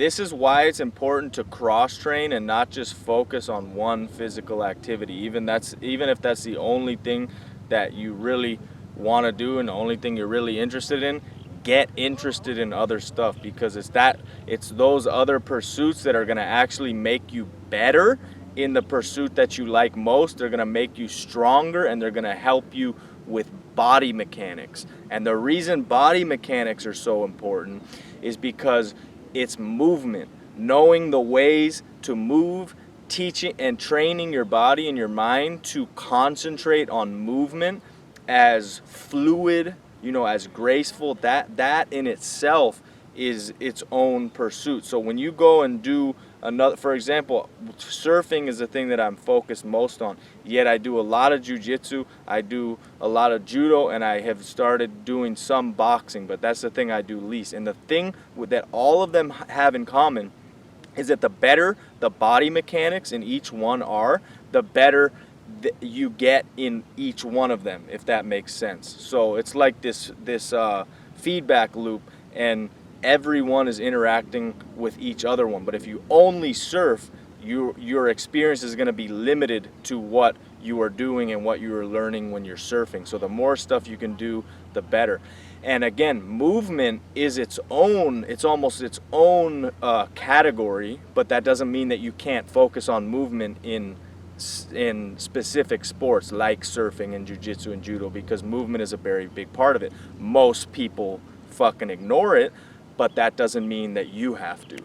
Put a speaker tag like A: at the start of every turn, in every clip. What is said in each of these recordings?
A: this is why it's important to cross train and not just focus on one physical activity. Even if that's the only thing that you really want to do and the only thing you're really interested in, get interested in other stuff, because it's those other pursuits that are going to actually make you better in the pursuit that you like most. They're going to make you stronger, and they're going to help you with body mechanics. And the reason body mechanics are so important is because it's movement, knowing the ways to move, teaching and training your body and your mind to concentrate on movement as fluid, as graceful. That in itself is its own pursuit. So when you go and do another, for example, surfing is the thing that I'm focused most on. Yet I do a lot of jiu-jitsu, I do a lot of judo, and I have started doing some boxing, but that's the thing I do least. And the thing that all of them have in common is that the better the body mechanics in each one are, the better you get in each one of them, if that makes sense. So it's like this feedback loop, and everyone is interacting with each other one. But if you only surf, your experience is going to be limited to what you are doing and what you are learning when you're surfing. So the more stuff you can do, the better. And again, movement is almost its own category, but that doesn't mean that you can't focus on movement in specific sports like surfing and jiu-jitsu and judo, because movement is a very big part of it. Most people fucking ignore it, but that doesn't mean that you have to.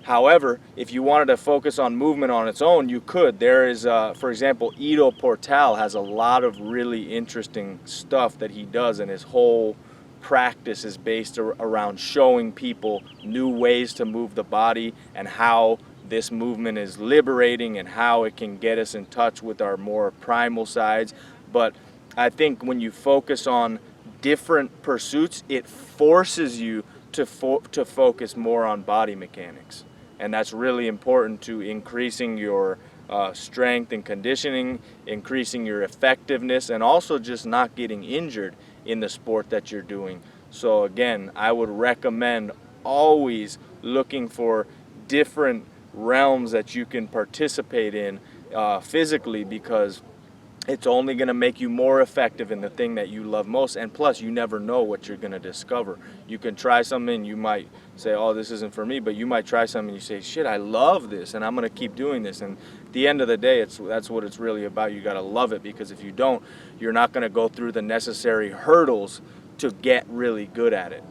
A: However, if you wanted to focus on movement on its own, you could. There is, for example, Ido Portal has a lot of really interesting stuff that he does, and his whole practice is based around showing people new ways to move the body and how this movement is liberating and how it can get us in touch with our more primal sides. But I think when you focus on different pursuits, it forces you to focus more on body mechanics. And that's really important to increasing your strength and conditioning, increasing your effectiveness, and also just not getting injured in the sport that you're doing. So again, I would recommend always looking for different realms that you can participate in physically, because it's only going to make you more effective in the thing that you love most. And plus, you never know what you're going to discover. You can try something and you might say, oh, this isn't for me, but you might try something and you say, shit, I love this and I'm going to keep doing this. And at the end of the day, that's what it's really about. You got to love it, because if you don't, you're not going to go through the necessary hurdles to get really good at it.